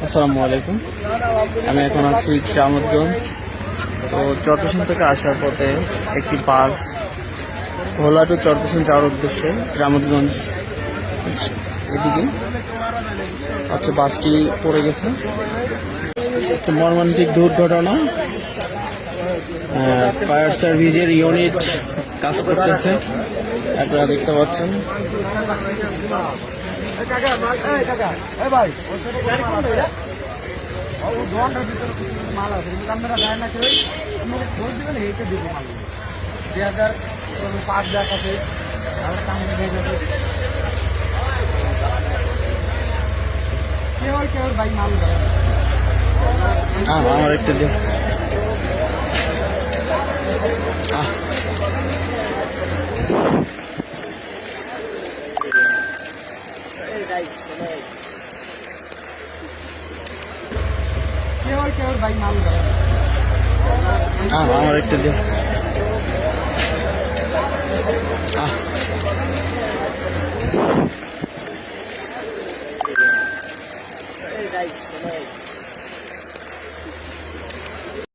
আসসালামু আলাইকুম। আমি এখন আছি কেরামতগঞ্জ। তো চরপেশন থেকে আসার পথে একটি বাস ভোলা টু চরপেশন যাওয়ার উদ্দেশ্যে কেরামতগঞ্জ এদিকে আচ্ছা বাসটি পড়ে গেছে। একটি মর্মান্তিক দুর্ঘটনা। ফায়ার সার্ভিসের ইউনিট কাজ করতেছে, আপনারা দেখতে পাচ্ছেন। আমার একটু আমার একটু Hey guys,